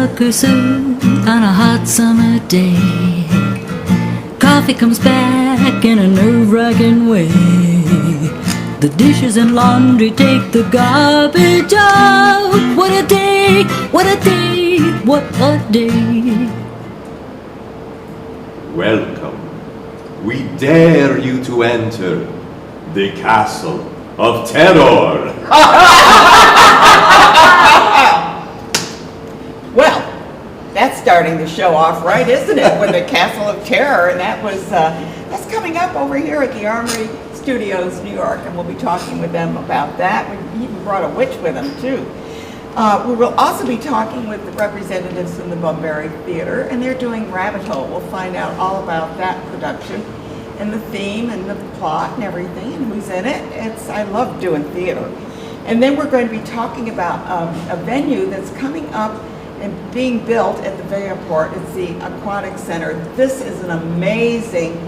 sucker served on a hot summer day. Coffee comes back in a nerve-wracking way. The dishes and laundry take the garbage out. What a day, what a day, what a day. Welcome. We dare you to enter the Castle of Terror. Well, that's starting the show off right, isn't it, with the Castle of Terror, and that's coming up over here at the Armory Studios, New York, and we'll be talking with them about that. We even brought a witch with them, too. We will also be talking with the representatives from the Bunbury Theater, and they're doing Rabbit Hole. We'll find out all about that production, and the theme, and the plot, and everything, and who's in it. I love doing theater. And then we're going to be talking about a venue that's coming up and being built at the Viaport. It's the Aquatic Center. This is an amazing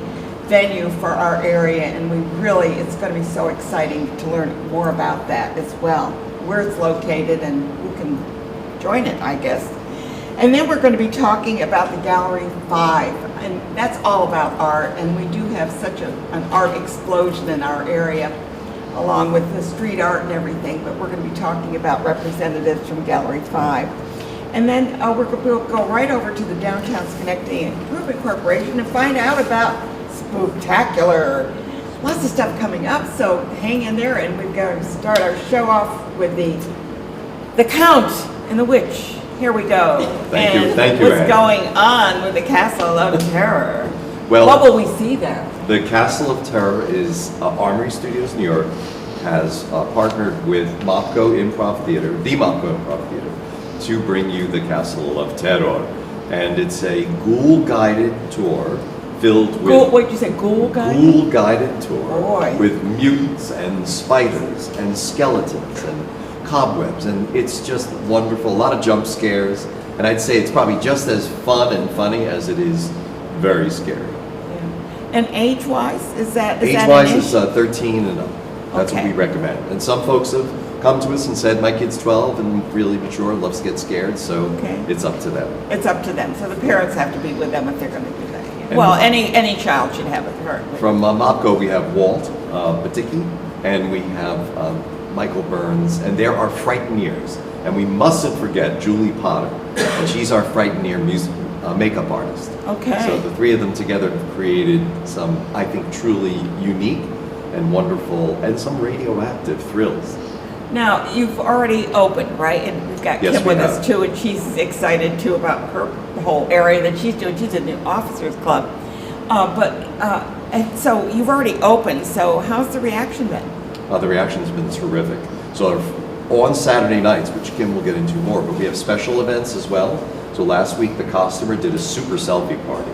venue for our area, and it's going to be so exciting to learn more about that as well, where it's located and who can join it, I guess. And then we're going to be talking about the Gallery 5, and that's all about art, and we do have such an art explosion in our area, along with the street art and everything, but we're going to be talking about representatives from Gallery 5. And then we'll go right over to the Downtown Schenectady Improvement Corporation and find out about Spooktacular. Lots of stuff coming up, so hang in there, and we're going to start our show off with the Count and the Witch. Here we go. Thank you, what's Raney. going on with the Castle of Terror? Well, what will we see there? The Castle of Terror is Armory Studios, New York, has partnered with Mopco Improv Theater, the Mopco Improv Theater, to bring you the Castle of Terror. And it's a ghoul-guided tour filled with... What'd you say, ghoul-guided? Ghoul-guided tour. Boy. With mutants and spiders and skeletons and cobwebs. And it's just wonderful. A lot of jump scares. And I'd say it's probably just as fun and funny as it is very scary. Yeah. And age-wise, is that Age-wise is 13 and up. That's Okay. what we recommend. And some folks have come to us and said, my kid's 12 and really mature, loves to get scared, so it's up to them. It's up to them. So the parents have to be with them if they're going to do that. Yeah. Well, any child should have a parent. From Mopco, we have Walt Petreikis, and we have Michael Burns, and they're our Frighteneers. And we mustn't forget Julie Potter, and she's our Frighteneer makeup artist. Okay. So the three of them together have created some, I think, truly unique and wonderful, and some radioactive thrills. Now, you've already opened, right? And we've got Yes, Kim we with have. us too, and she's excited too about her whole area that she's doing. She's a new officers club. And so you've already opened, so how's the reaction been? The reaction's been terrific. So on Saturday nights, which Kim will get into more, but we have special events as well. So last week, the costumer did a super selfie party.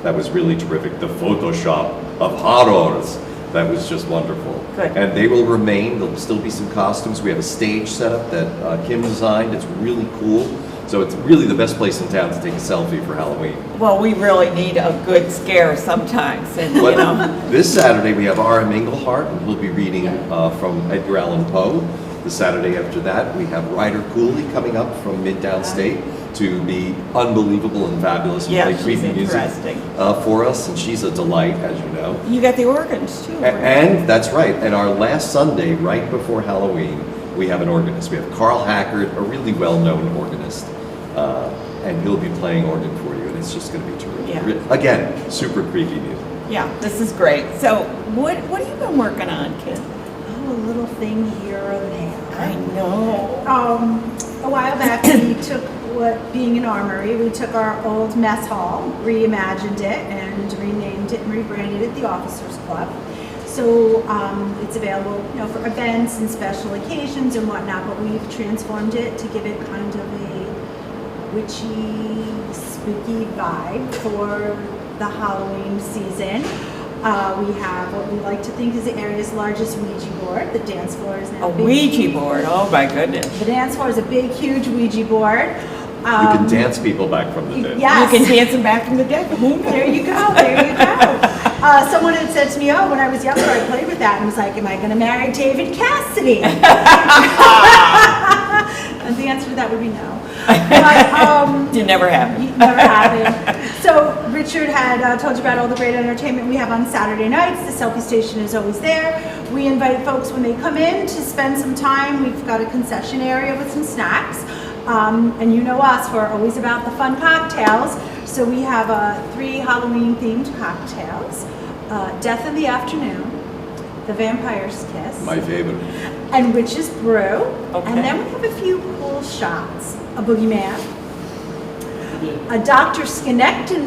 That was really terrific. The Photoshop of horrors. That was just wonderful. Good. And they will remain. There'll still be some costumes. We have a stage setup that Kim designed. It's really cool. So it's really the best place in town to take a selfie for Halloween. Well, we really need a good scare sometimes, and This Saturday we have R.M. Englehart, and he'll be reading from Edgar Allan Poe. The Saturday after that we have Ryder Cooley coming up from Mid-Downstate to be unbelievable and fabulous and play creepy music for us, and she's a delight, as you know. You got the organs too, right? And that's right. And our last Sunday, right before Halloween, we have an organist. We have Carl Hackard, a really well-known organist, and he'll be playing organ for you, and it's just going to be terrific. Yeah. Again, super creepy music. Yeah, this is great. So, what have you been working on, kid? A little thing here or there. I know. A while back, we took being an armory, we took our old mess hall, reimagined it, and renamed it and rebranded it the Officers Club. So it's available, for events and special occasions and whatnot. But we've transformed it to give it kind of a witchy, spooky vibe for the Halloween season. We have what we like to think is the area's largest Ouija board. The dance floor is now a Ouija board. Oh my goodness! The dance floor is a big, huge Ouija board. You can dance people back from the dead. Yes. You can dance them back from the dead. There you go. There you go. Someone had said to me, "Oh, when I was younger, I played with that," and was like, "Am I going to marry David Cassidy?" And the answer to that would be no. But, You never have. never happened. So Richard had told you about all the great entertainment we have on Saturday nights. The selfie station is always there. We invite folks when they come in to spend some time. We've got a concession area with some snacks. And you know us, we're always about the fun cocktails. So we have 3 Halloween-themed cocktails. Death in the Afternoon, the Vampire's Kiss, My favorite. and Witch's Brew. Okay. And then we have a few cool shots. A Boogeyman, a Dr. Schenectady,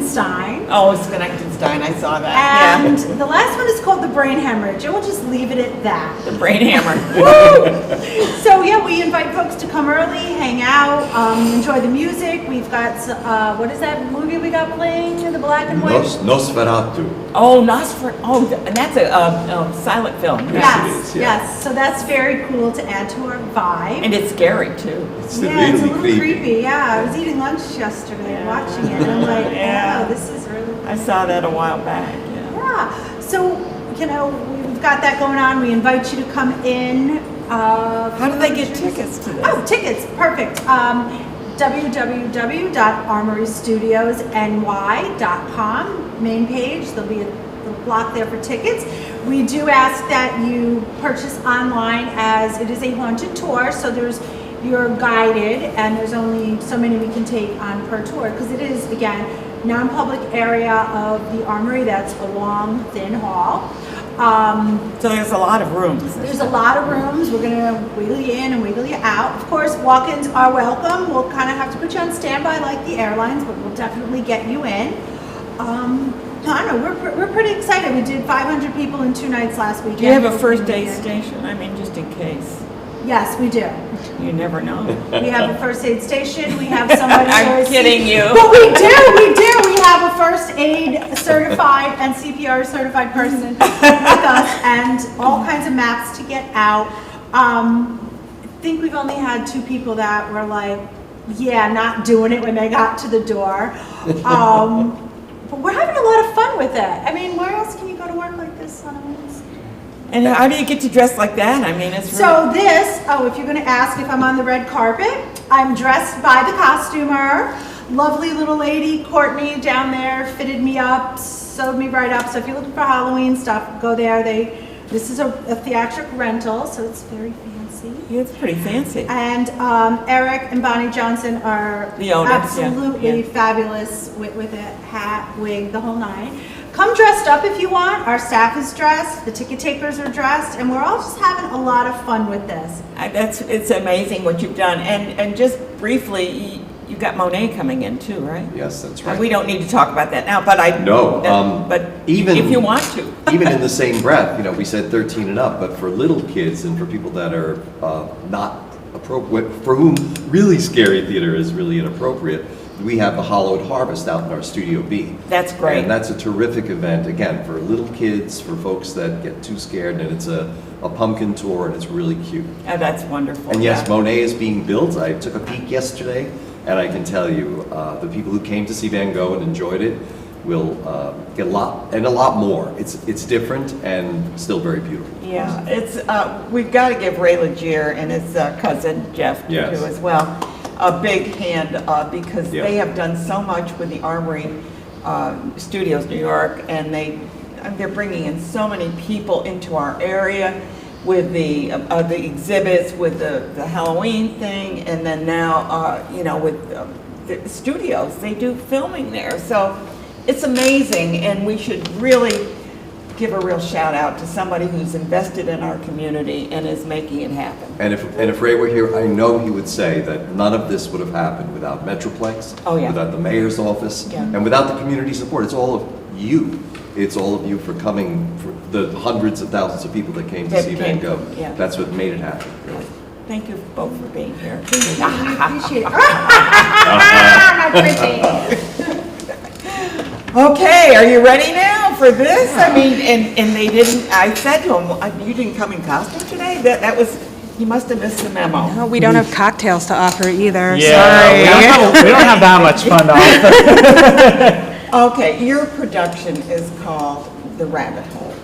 Oh, Schenectady, I saw that. and the last one is called the Brain Hemorrhage, and we'll just leave it at that. The brain hammer. So yeah, we invite folks to come early, hang out, enjoy the music. We've got, what is that movie we got playing in the black and white? Nosferatu. Oh, Nosferatu. Oh, and that's a silent film. Yes, it is, yeah. Yes. So that's very cool to add to our vibe. And it's scary too. It's Yeah, it's a really little creepy. creepy. Yeah, I was eating lunch yesterday Yeah. watching it, and I'm like, Yeah. oh, this is really I saw that a while back. Yeah. Yeah, so, we've got that going on. We invite you to come in. How do they get tickets to this? Oh, tickets, perfect. www.armorystudiosny.com, main page. There'll be a little block there for tickets. We do ask that you purchase online, as it is a haunted tour, so you're guided, and there's only so many we can take on per tour, because it is, again, non-public area of the Armory. That's a long, thin hall. So there's a lot of rooms. There's a lot of rooms. We're gonna wiggle you in and wiggle you out. Of course, walk-ins are welcome. We'll kind of have to put you on standby like the airlines, but we'll definitely get you in. I don't know, we're pretty excited. We did 500 people in 2 nights last weekend. Do you have a first aid station? I mean, just in case. Yes, we do. You never know. We have a first aid station. We have somebody. I'm kidding you. But we do. We have a first aid certified and CPR certified person with us, and all kinds of maps to get out. I think we've only had 2 people that were like, yeah, not doing it when they got to the door. But we're having a lot of fun with it. I mean, where else can you go to work like this on a Wednesday? And how do you get to dress like that? I mean, it's really... So this, if you're gonna ask if I'm on the red carpet, I'm dressed by the costumer. Lovely little lady, Courtney, down there, fitted me up, sewed me right up. So if you're looking for Halloween stuff, go there. This is a theatric rental, so it's very fancy. Yeah, it's pretty fancy. And Eric and Bonnie Johnson are The owners, absolutely yeah. fabulous with a hat, wig, the whole 9. Come dressed up if you want. Our staff is dressed, the ticket takers are dressed, and we're all just having a lot of fun with this. It's amazing what you've done. And just briefly, you got Monet coming in too, right? Yes, that's And right. we don't need to talk about that now, but but even if you want to. Even in the same breath, we said 13 and up, but for little kids and for people that are not appropriate, for whom really scary theater is really inappropriate, we have the Hollowed Harvest out in our Studio B. That's great. And that's a terrific event, again, for little kids, for folks that get too scared, and it's a pumpkin tour, and it's really cute. Oh, that's wonderful. And yes, yeah. Monet is being built. I took a peek yesterday, and I can tell you, the people who came to see Van Gogh and enjoyed it will get a lot more. It's different and still very beautiful. Yeah, it's we've got to give Ray Legier and his cousin Jeff Yes. too as well a big hand because Yeah. they have done so much with the Armory Studios New York, and they're bringing in so many people into our area with the exhibits, with the Halloween thing, and then now with the studios, they do filming there. So it's amazing, and we should really give a real shout out to somebody who's invested in our community and is making it happen. And if Ray were here, I know he would say that none of this would have happened without Metroplex, Oh, yeah. without the mayor's office, Yeah. and without the community support. It's all of you. It's all of you for coming, for the hundreds of thousands of people that came to That see came, Van Gogh. yeah. That's what made it happen. Thank you both for being here. We appreciate it. My birthday. Okay, are you ready now for this? I mean, and they didn't, I said to him, you didn't come in costume today? That was, he must have missed the memo. No, we don't have cocktails to offer either. Yeah, we don't have that much fun to offer. Okay, your production is called The Rabbit Hole,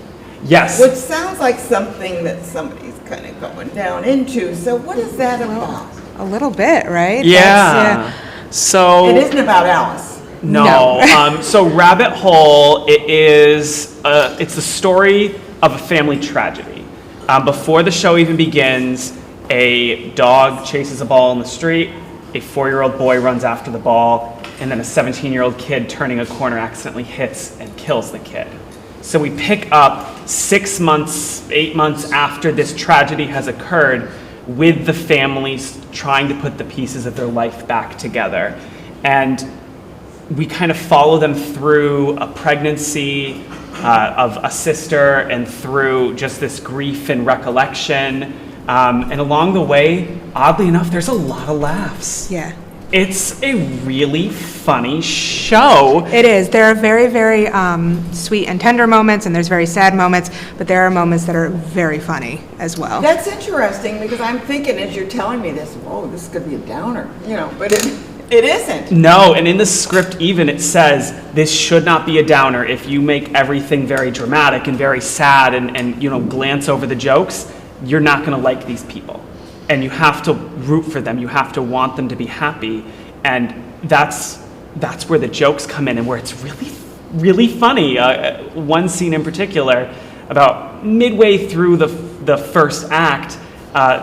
Yes. which sounds like something that somebody's kind of going down into. So what is that about? A little bit, right? Yeah. So It isn't about Alice. no. So Rabbit Hole, it's the story of a family tragedy. Before the show even begins, a dog chases a ball in the street, a 4-year-old boy runs after the ball, and then a 17-year-old kid turning a corner accidentally hits and kills the kid. So we pick up 6 months, 8 months after this tragedy has occurred, with the families trying to put the pieces of their life back together. And we kind of follow them through a pregnancy of a sister and through just this grief and recollection. And along the way, oddly enough, there's a lot of laughs. Yeah. It's a really funny show. It is. There are very, very sweet and tender moments, and there's very sad moments, but there are moments that are very funny as well. That's interesting because I'm thinking as you're telling me this, whoa, this could be a downer, but it isn't. No, and in the script even it says this should not be a downer. If you make everything very dramatic and very sad and glance over the jokes, you're not going to like these people. And you have to root for them. You have to want them to be happy. And that's where the jokes come in and where it's really, really funny. One scene in particular, about midway through the first act,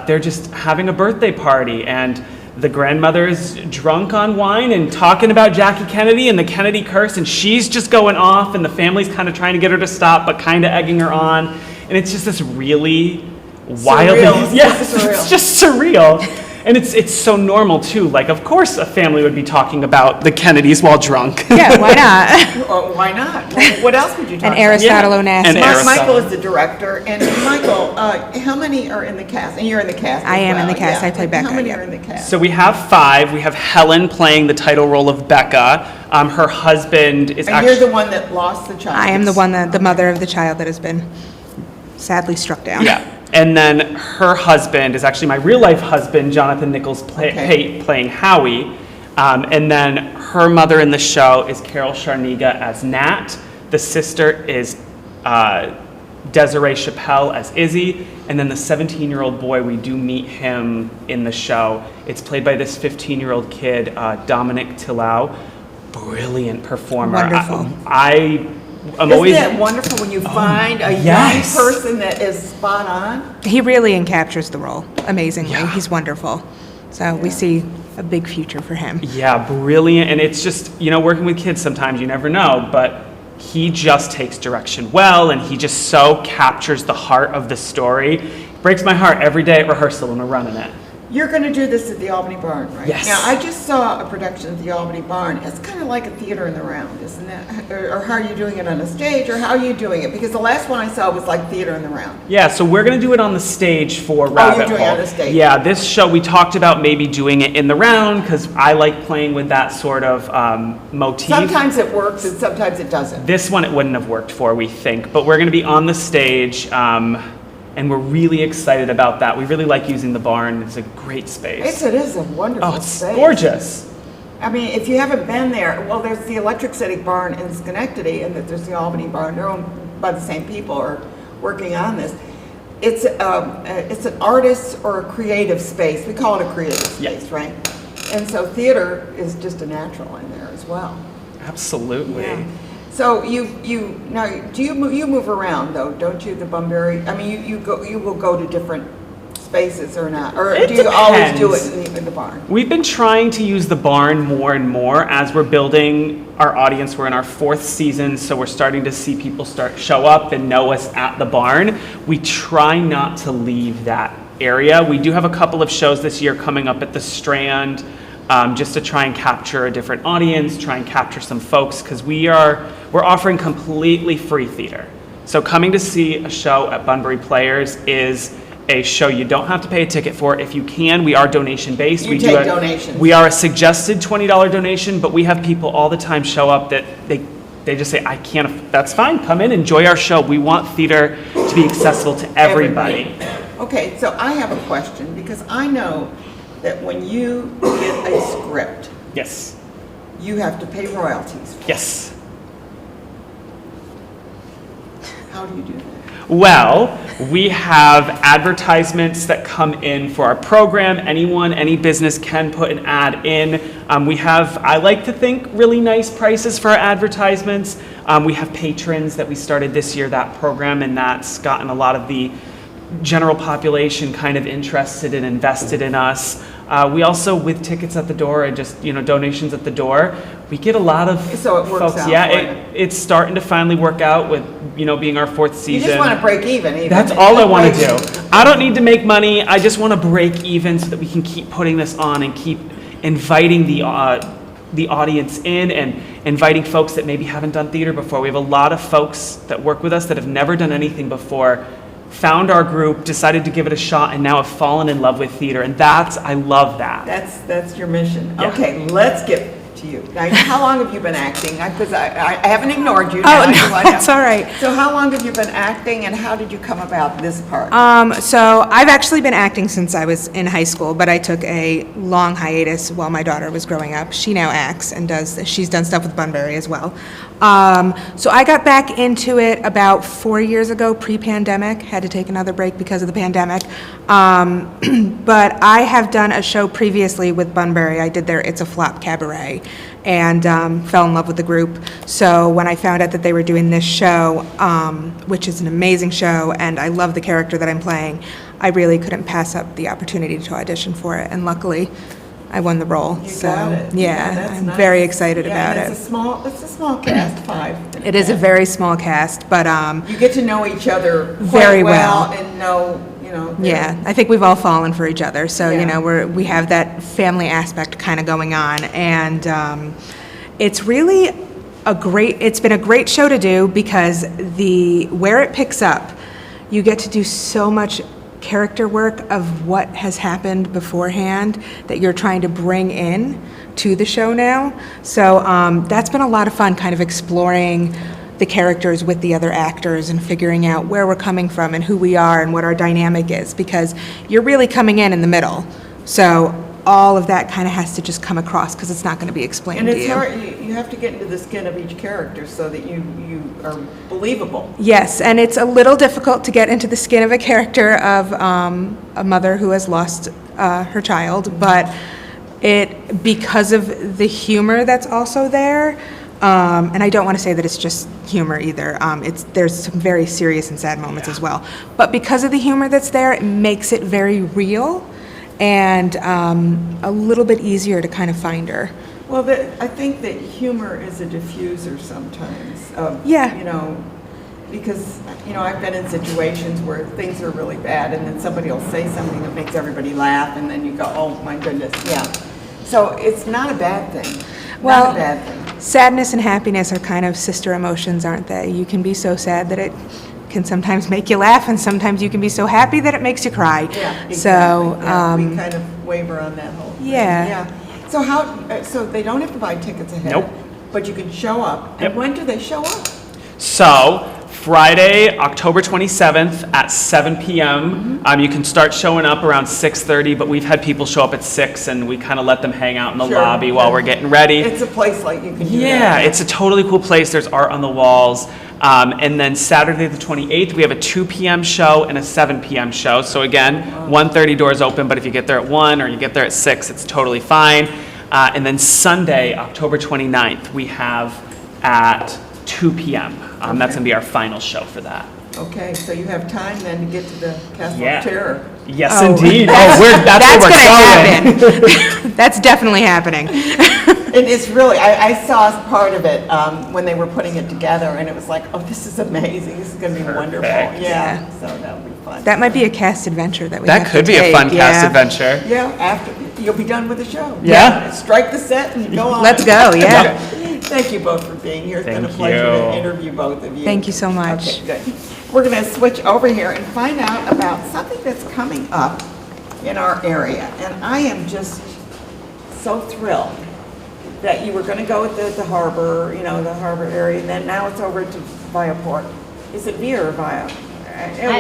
they're just having a birthday party and the grandmother's drunk on wine and talking about Jackie Kennedy and the Kennedy curse, and she's just going off and the family's kind of trying to get her to stop but kind of egging her on. And it's just this really wild, it's just surreal, and it's so normal too. Like, of course, a family would be talking about the Kennedys while drunk. Yeah, why not? Or why not? What else would you talk And about? Aristotle Onassis. And Aristotle. Michael is the director, and Michael, how many are in the cast? And you're in the cast. I as am in well, the cast. yeah. I play Becca, How many yeah. are in the cast? So we have 5. We have Helen playing the title role of Becca. Her husband is and actually you're the one that lost the child. I am the one, the mother of the child that has been sadly struck down. Yeah. And then her husband is actually my real life husband, Jonathan Nichols-Pate, playing Howie. And then her mother in the show is Carol Sharniga as Nat. The sister is Desiree Chappelle as Izzy. And then the 17-year-old boy, we do meet him in the show. It's played by this 15-year-old kid, Dominic Tillau. Brilliant performer. Wonderful. I'm always. Isn't that wonderful when you find a yes. young person that is spot on? He really encaptures the role amazingly. Yeah. He's wonderful. So we see a big future for him. Yeah, brilliant. And it's just, working with kids sometimes you never know, but he just takes direction well, and he just so captures the heart of the story. Breaks my heart every day at rehearsal when we're running it. You're going to do this at the Albany Barn, right? Yes. Now, I just saw a production at the Albany Barn. It's kind of like a theater in the round, isn't it? Or how are you doing it on a stage, or how are you doing it? Because the last one I saw was like theater in the round. Yeah, so we're going to do it on the stage for Rabbit you're doing it Hole. on the stage. Yeah, this show, we talked about maybe doing it in the round because I like playing with that sort of motif. Sometimes it works and sometimes it doesn't. This one it wouldn't have worked for, we think. But we're going to be on the stage, and we're really excited about that. We really like using the barn. It's a great space. It is a wonderful Oh, it's space. gorgeous. I mean, if you haven't been there, well, there's the Electric City Barn in Schenectady, and there's the Albany Barn. They're owned by the same people or working on this. It's an artist or a creative space. We call it a creative space, right? And so theater is just a natural in there as well. Absolutely. Yeah. So you move around though, don't you? The Bunbury. I mean, you will go to different spaces or not, or It do you always do depends. it in the barn? We've been trying to use the barn more and more as we're building our audience. We're in our 4th season, so we're starting to see people show up and know us at the barn. We try not to leave that area. We do have a couple of shows this year coming up at the Strand, just to try and capture a different audience, try and capture some folks, because we're offering completely free theater. So coming to see a show at Bunbury Players is a show you don't have to pay a ticket for. If you can, we are donation based. You take donations. We are a suggested $20 donation, but we have people all the time show up that they just say, I can't, that's fine, come in, enjoy our show. We want theater to be accessible to everybody. Okay, so I have a question, because I know that when you get a script, Yes, you have to pay royalties. yes. How do you do that? Well, We have advertisements that come in for our program. Anyone, any business can put an ad in. We have, I like to think, really nice prices for our advertisements. We have patrons that we started this year, that program, and that's gotten a lot of the general population kind of interested and invested in us. We also, with tickets at the door and just, donations at the door, we get a lot of So it works folks. out Yeah, for you. it's starting to finally work out with, being our fourth You season. just want to break even. That's all I want to do. I don't need to make money. I just want to break even so that we can keep putting this on and keep inviting the audience in and inviting folks that maybe haven't done theater before. We have a lot of folks that work with us that have never done anything before, found our group, decided to give it a shot, and now have fallen in love with theater. And I love that. That's your mission. Yeah. Okay, let's get to you. Now, how long have you been acting? Because I haven't ignored you. Oh, no, that's all right. So how long have you been acting, and how did you come about this part? So I've actually been acting since I was in high school, but I took a long hiatus while my daughter was growing up. She now acts and she's done stuff with Bunbury as well. So I got back into it about 4 years ago, pre-pandemic, had to take another break because of the pandemic. But I have done a show previously with Bunbury. I did their It's a Flop cabaret and fell in love with the group. So when I found out that they were doing this show, which is an amazing show, and I love the character that I'm playing, I really couldn't pass up the opportunity to audition for it. And luckily, I won the role. You So got it. yeah, that's I'm nice. very excited Yeah, about and it. It's a small cast, 5. It is a very small cast, but You get to know each other quite Very well. and know, yeah, I think we've all fallen for each other. So Yeah. we have that family aspect kind of going on, and it's really it's been a great show to do because where it picks up, you get to do so much character work of what has happened beforehand that you're trying to bring in to the show now. So that's been a lot of fun, kind of exploring the characters with the other actors and figuring out where we're coming from and who we are and what our dynamic is, because you're really coming in the middle. So all of that kind of has to just come across because it's not going to be explained And to it's you. hard, you have to get into the skin of each character so that you are believable. Yes, and it's a little difficult to get into the skin of a character of a mother who has lost her child, but because of the humor that's also there, and I don't want to say that it's just humor either. There's some very serious and sad moments as well. But because of the humor that's there, it makes it very real and a little bit easier to kind of find her. Well, I think that humor is a diffuser sometimes. Yeah. Because, I've been in situations where things are really bad and then somebody will say something that makes everybody laugh and then you go, oh my goodness, yeah. So it's not a bad thing. Well, Not a bad thing. sadness and happiness are kind of sister emotions, aren't they? You can be so sad that it can sometimes make you laugh, and sometimes you can be so happy that it makes you cry. Yeah, exactly. So, Yeah, we kind of waver on that whole thing. Yeah. So so they don't have to buy tickets ahead? Nope. But you can show up. Yep. And when do they show up? So, Friday, October 27th at 7 p.m. You can start showing up around 6:30, but we've had people show up at 6, and we kind of let them hang out in the Sure. lobby while we're getting ready. It's a place like you can do Yeah, that. it's a totally cool place. There's art on the walls. And then Saturday the 28th, we have a 2 p.m. show and a 7 p.m. show. So again, 1:30 doors open, but if you get there at 1 or you get there at 6, it's totally fine. And then Sunday, October 29th, we have at 2 p.m. That's going to be our final show for that. Okay, so you have time then to get to the Castle Yeah. of Terror. Yes, Oh. indeed. Oh, that's where we're gonna going. happen. That's definitely happening. And it's really, I saw part of it when they were putting it together, and it was like, oh, this is amazing. This is going to be wonderful. Perfect. Yeah, so that'll be fun. That might be a cast adventure that we That have could to be a take, fun cast yeah. adventure. Yeah, after you'll be done with the show. Yeah. Strike the set and go on. Let's go, yeah. Okay. Thank you both for being here. It's been a Thank pleasure to you. interview both of you. Thank you so much. Okay, good. We're going to switch over here and find out about something that's coming up in our area. And I am just so thrilled that you were going to go with the harbor, the harbor area, and then now it's over to Viaport. Is it Via or Via?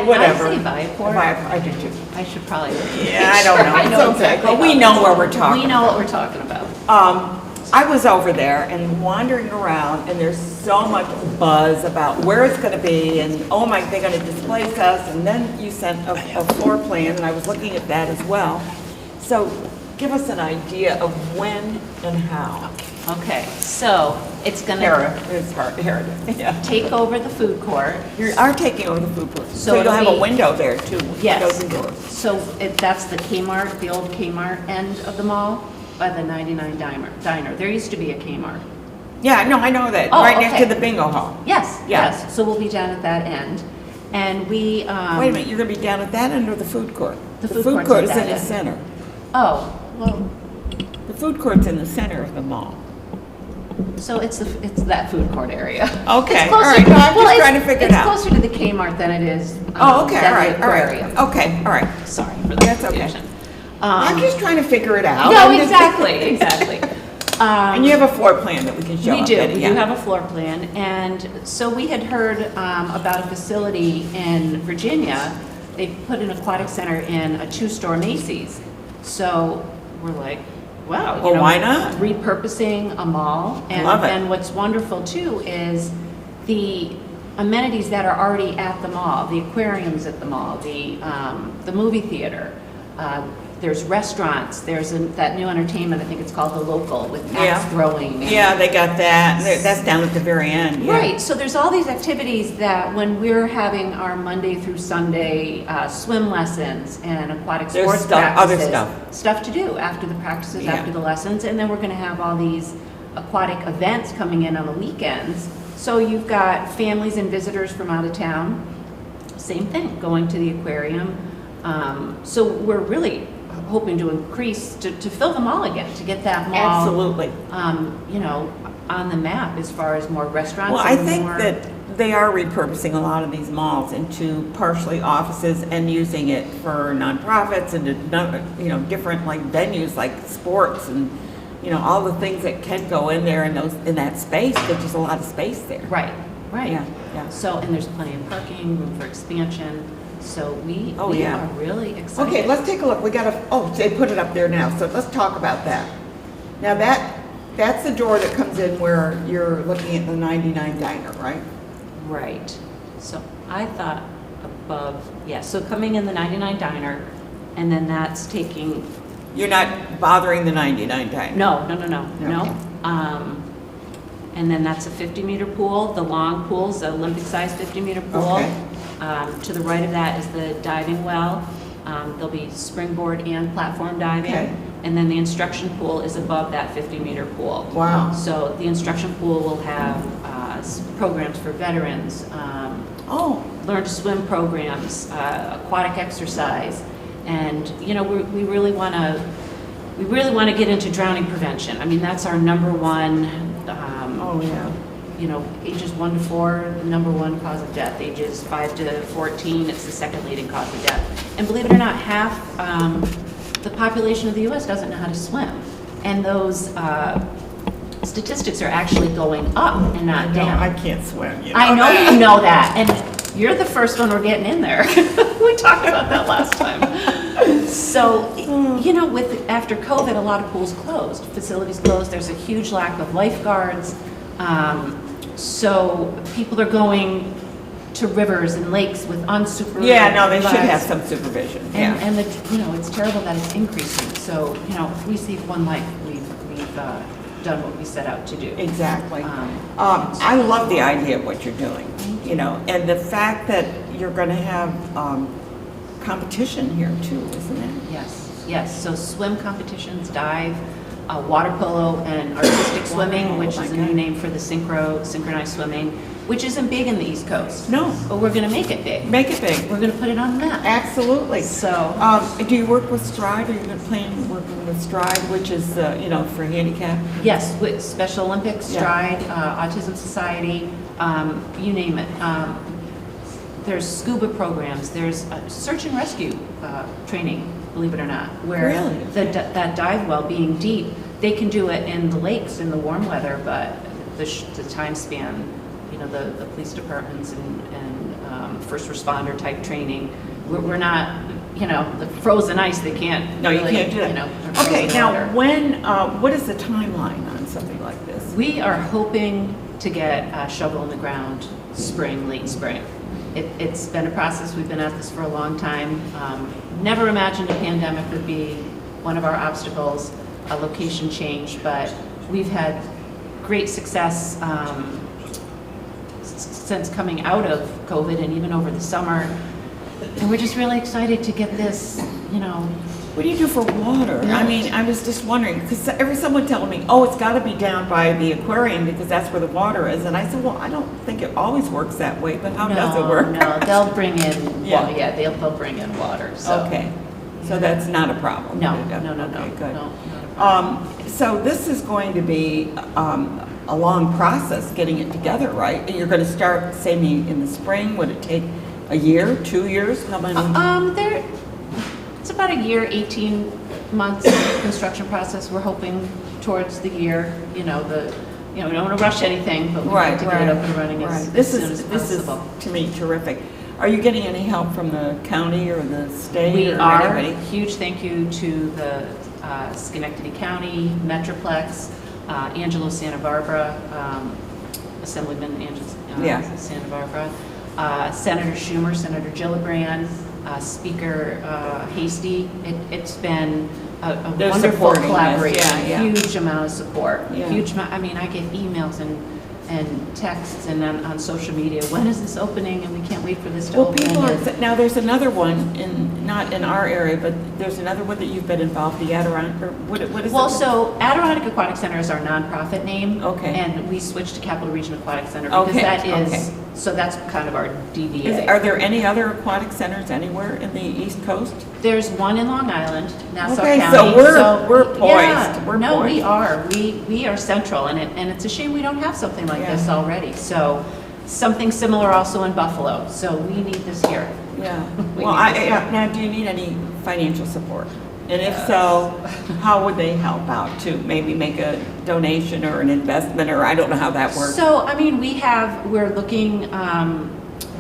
Whatever. I say Viaport. I do too. I should probably. Yeah, I don't know. I know It's okay, exactly but we what know it's- what we're talking We know about. what we're talking about. I was over there and wandering around, and there's so much buzz about where it's going to be, and oh my, they're going to displace us. And then you sent a floor plan, and I was looking at that as well. So give us an idea of when and how. Okay, so it's gonna Haraden, yeah. take over the food court. You are taking over the food court, so you'll it'll have a be- window there too. Yes. Windows and doors. So that's the Kmart, the old Kmart end of the mall by the 99 Diner. There used to be a Kmart. Yeah, no, I know that. Oh, Right next okay. to the bingo hall. Yes, Yeah. yes. So we'll be down at that end. And we, Wait a minute, you're going to be down at that end or the food court? The The food food court's court at is that in the end. center. oh, well, The food court's in the center of the mall. so it's that food court area. Okay, It's closer- all right. No, I'm just it's- trying to figure it out. It's closer to the Kmart than it is, Oh, okay, than all right, the all right. aquarium. Okay, all right. Sorry for the That's okay. confusion. I'm just trying to figure it out. No, I'm just- exactly, exactly. And you have a floor plan that we can show. We do, already, we yeah. do have a floor plan, and so we had heard about a facility in Virginia. They put an aquatic center in a two-store Macy's. So we're like, wow, Well, why not? repurposing a mall. And Love it. and what's wonderful too is the amenities that are already at the mall, the aquariums at the mall, the movie theater. There's restaurants, that new entertainment, I think it's called The Local, with Yeah. axe throwing. and- Yeah, they got that. That's down at the very end, yeah. Right, so there's all these activities that when we're having our Monday through Sunday swim lessons and aquatic There's sports stuff- other practices. stuff. To do after the practices, Yeah. after the lessons, and then we're gonna have all these aquatic events coming in on the weekends. So you've got families and visitors from out of town, same thing, going to the aquarium. So we're really hoping to increase, to fill the mall again, to get that mall Absolutely. on the map as far as more restaurants. Well, I and think more- that they are repurposing a lot of these malls into partially offices and using it for nonprofits and, different like venues like sports and, all the things that can go in there in that space. There's just a lot of space there. Right. Yeah, yeah. So, and there's plenty of parking, room for expansion, so we yeah. are really excited. Okay, let's take a look. They put it up there now, so let's talk about that. Now that's the door that comes in where you're looking at the 99 Diner, right? Right. So I thought above, so coming in the 99 Diner, and then that's taking, You're not bothering the 99 Diner? no. Okay. And then that's a 50-meter pool, the long pool's the Olympic-sized 50-meter pool. Okay. To the right of that is the diving well. There'll be springboard and platform diving. Okay. And then the instruction pool is above that 50-meter pool. Wow. So the instruction pool will have programs for veterans, Oh, learn to swim programs, aquatic exercise. And, we really want to get into drowning prevention. I mean, that's our number one, oh, yeah. ages 1 to 4, the number one cause of death. Ages 5 to 14, it's the second leading cause of death. And believe it or not, half the population of the U.S. doesn't know how to swim. And those statistics are actually going up and not No, down. I can't swim, I know that. you know that, and you're the first one we're getting in there. We talked about that last time. So, after COVID, a lot of pools closed, facilities closed. There's a huge lack of lifeguards. So people are going to rivers and lakes with unsupervised. Yeah, no, they should have some supervision, yeah. And it's terrible that it's increasing. So, if we save one life, we've done what we set out to do. Exactly. I love the idea of what you're doing, and the fact that you're going to have competition here too, isn't it? Yes. So swim competitions, dive, water polo, and artistic swimming, Wow, which oh my is a new God. name for the synchronized swimming, which isn't big in the East Coast. No. But we're going to make it big. Make it big. We're going to put it on the map. Absolutely. So, Do you work with Stride? Are you going to plan working with Stride, which is, for handicap? yes, with Special Olympics, Yeah. Stride, Autism Society, you name it. There's scuba programs, there's search and rescue training, believe it or not, where Really? that dive well being deep, they can do it in the lakes in the warm weather, but the time span, the police departments and first responder type training, we're not, the frozen ice, they can't. No, you really, can't do that. or Okay, frozen now water. what is the timeline on something like this? We are hoping to get a shovel in the ground late spring. It's been a process. We've been at this for a long time. Never imagined a pandemic would be one of our obstacles, a location change, but we've had great success since coming out of COVID and even over the summer. And we're just really excited to get this, What do you do for water? I mean, I was just wondering, because someone telling me, oh, it's got to be down by the aquarium because that's where the water is. And I said, well, I don't think it always works that way, but how does it work? No, they'll bring in, Yeah. they'll bring in water, so. Okay, so that's not a problem? No, Okay, no, good. not a problem. So this is going to be a long process getting it together, right? And you're going to start, say, in the spring. Would it take a year, 2 years? How many? It's about a year, 18 months construction process. We're hoping towards the year, we don't want to rush anything, but we like to get it up and running as soon as possible. This is, to me, terrific. Are you getting any help from the county or the state? We or are. anybody? Huge thank you to the Schenectady County, Metroplex, Angelo Santa Barbara, Assemblyman Angelo Santa Barbara, Senator Schumer, Senator Gillibrand, Speaker Hasty. It's been a They're wonderful supporting this. collaboration, Yeah. huge amount of support. Yeah. Huge amount. I mean, I get emails and texts and on social media, when is this opening, and we can't wait for this to Well, open. people are, And- now there's another one not in our area, but there's another one that you've been involved, the Adirondack, or what is it? Well, so Adirondack Aquatic Center is our nonprofit name. Okay. And we switched to Capital Region Aquatic Center because Okay, that is, okay. so that's kind of our DBA. Are there any other aquatic centers anywhere in the East Coast? There's one in Long Island, Nassau Okay, County. so we're poised. Yeah, We're no, we poised. are. We are central, and it's a shame we don't have something like Yeah. this already. So something similar also in Buffalo. So we need this here. Yeah. We Well, need this here. now, do you need any financial support? And if so, how would they help out to maybe make a donation or an investment, or I don't know how that works? So, I mean, we're looking,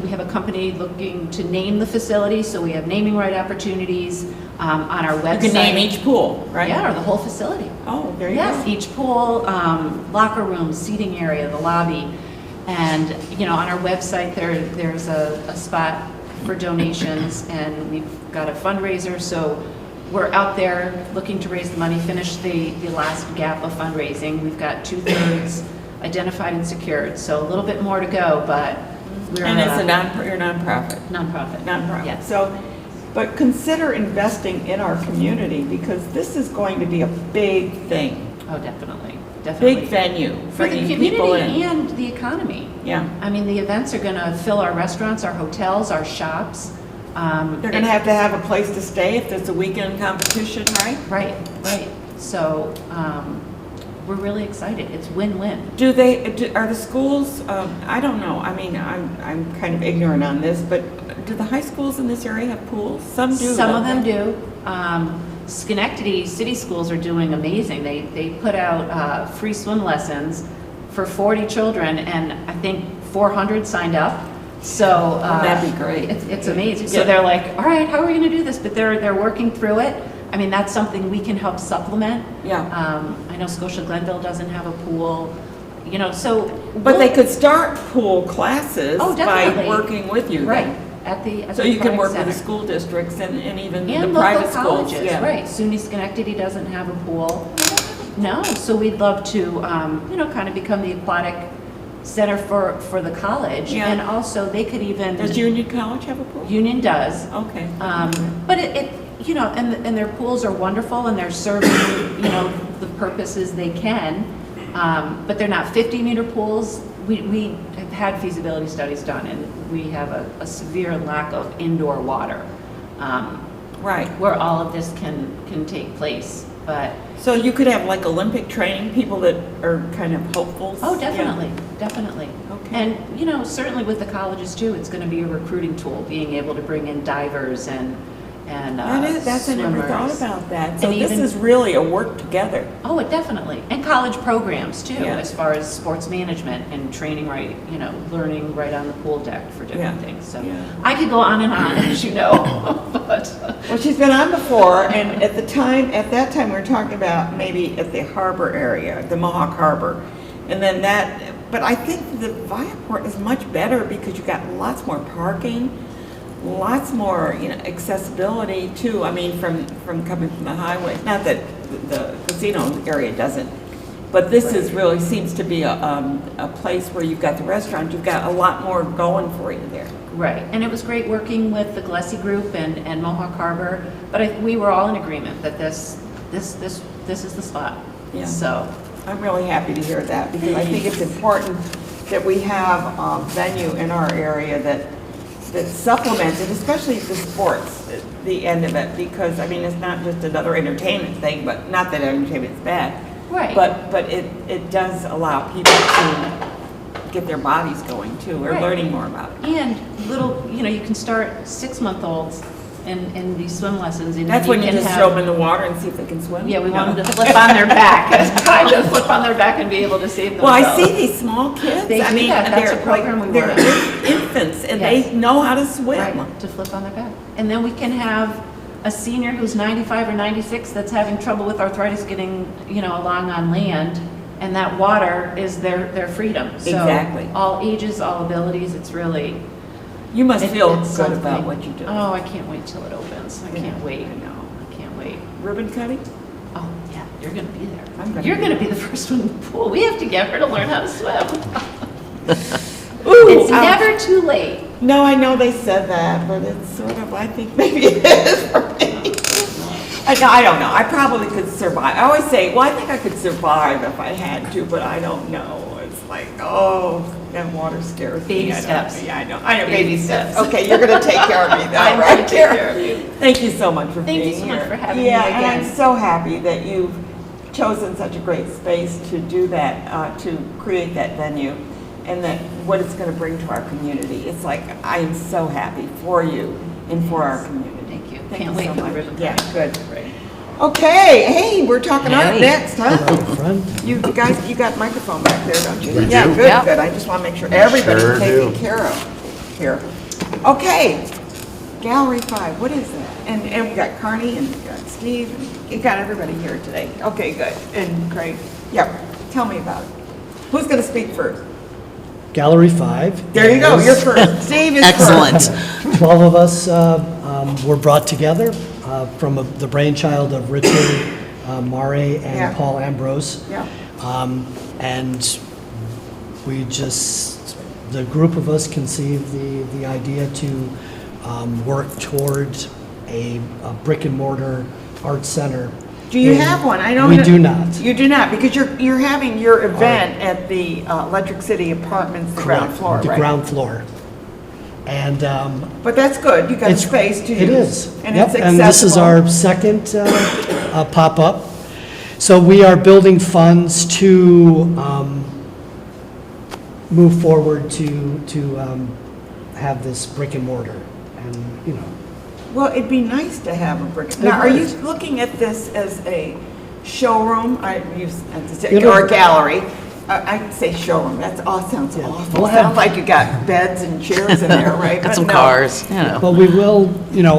we have a company looking to name the facility, so we have naming right opportunities on our website. You can name each pool, right? Yeah, or the whole facility. Oh, there you go. Yes, each pool, locker rooms, seating area, the lobby. And, on our website, there's a spot for donations, and we've got a fundraiser, so we're out there looking to raise the money, finish the last gap of fundraising. We've got 2/3 identified and secured, so a little bit more to go, but we're And it's you're a nonprofit? nonprofit. Nonprofit. Yes. So, but consider investing in our community, because this is going to be a big thing. Oh, definitely, definitely. Big venue, For the bringing people in. community and the economy. Yeah. I mean, the events are going to fill our restaurants, our hotels, our shops. They're going to have a place to stay if there's a weekend competition, right? Right, right. So we're really excited. It's win-win. Are the schools, I don't know, I mean, I'm kind of ignorant on this, but do the high schools in this area have pools? Some do. Some of don't them they? do. Schenectady city schools are doing amazing. They put out free swim lessons for 40 children, and I think 400 signed up. So That'd be great. It's amazing. So Yeah. they're like, all right, how are we going to do this? But they're working through it. I mean, that's something we can help supplement. Yeah. I know Scotia Glenville doesn't have a pool, so. But they could start pool classes Oh, by definitely. working with you. then. Right, at the So you can Aquatic work with the Center. school districts and even the And private local schools. colleges, Yeah. right. SUNY Schenectady doesn't have a pool. No, so we'd love to, kind of become the aquatic center for the college. Yeah. And also, they could even. Does Union College have a pool? Union does. Okay. But and their pools are wonderful, and they're serving, the purposes they can. But they're not 50-meter pools. We have had feasibility studies done, and we have a severe lack of indoor water. Right. Where all of this can take place, but, So you could have like Olympic training, people that are kind of hopefuls? oh, Yeah. definitely, definitely. Okay. And, certainly with the colleges too, it's gonna be a recruiting tool, being able to bring in divers and That's, I never thought swimmers. about that. So And this even- is really a work together. Oh, it definitely, and college programs too, Yeah. as far as sports management and training right, learning right on the pool deck for different Yeah. things, so. Yeah. I could go on and on, as you know, but. Well, she's been on before, and at that time, we were talking about maybe at the harbor area, the Mohawk Harbor. And then but I think the Viaport is much better because you got lots more parking, lots more, accessibility too. I mean, from coming from the highway. Not that the casino area doesn't, but this really seems to be a place where you've got the restaurant. You've got a lot more going for you there. Right, and it was great working with the Gillespie Group and Mohawk Harbor, but we were all in agreement that this is the spot. Yeah. So I'm really happy to hear that because I think it's important that we have a venue in our area that supplements it, especially the sports, the end of it, because I mean it's not just another entertainment thing, but not that entertainment's bad. Right. But it does allow people to get their bodies going too, or Right. learning more about it. and little, you can start 6-month-olds in these swim lessons. And That's when you can just have- throw them in the water and see if they can swim. Yeah, we No. want them to flip on their back. It's time to flip on their back and be able to save Well, themselves. I see these small kids. They I do mean, that. That's they're a program we they're run. infants and Yes. they know how to swim. Right, to flip on their back. And then we can have a senior who's 95 or 96 that's having trouble with arthritis getting, along on land, and that water is their freedom. So Exactly. all ages, all abilities, it's really... You must feel it's good about something. what you do. Oh, I can't wait till it opens. I can't Yeah, wait. I know. I can't wait. Ribbon cutting? Oh, yeah, you're going to be there. I'm gonna You're be going to be the first one in the pool. We have to get her to learn how to swim. Ooh, It's never too late. No, I know they said that, but it's sort of, I think maybe it is for me. I don't know. I probably could survive. I always say, well, I think I could survive if I had to, but I don't know. It's like, oh, that water scares me. Baby I don't- steps. Yeah, I know. I know, Baby baby steps. steps. Okay, you're going to take care of me though, I'm right? gonna take care of you. Thank you so much for Thank you being so here. much for having me Yeah, and again. I'm so happy that you've chosen such a great space to do that, to create that venue, and that what it's going to bring to our community. It's like, I am so happy for you and for our community. Thank you. Thank Can't you wait so for the much. ribbon Yeah, cutting. good. Okay, hey, we're talking art Hey. next, huh? Friend? You guys, you got a microphone back there, don't you? We Yeah, do. good, Yep. good. I just want to make sure everybody's Sure taken do. care of here. Okay, Gallery 5, what is that? And we got Carney and we got Steve, and you got everybody here today. Okay, good. And Craig, yep, tell me about it. Who's going to speak first? Gallery 5. There you go, is- you're first. Steve is Excellent. first. 12 of us were brought together from the brainchild of Richard Mare and Yeah. Paul Ambrose. Yeah. And we just, the group of us conceived the idea to work toward a brick and mortar art center. Do you in- have one? I don't We know- do not. You do not, because you're having your event at the Electric City Apartments, the ground Correct, floor, the right? ground floor. And But that's good, you got a It's- space to use. It is. And Yep, it's and this is accessible. our second pop-up. So we are building funds to move forward to have this brick and mortar. And, Well, it'd be nice to have a brick. It Now, are you would. looking at this as a showroom? I use, It'll- or a gallery? I'd say showroom, that's all, sounds awful. We'll have- Sounds like you got beds and chairs in there, right? Got But some no. cars, you know. but we will,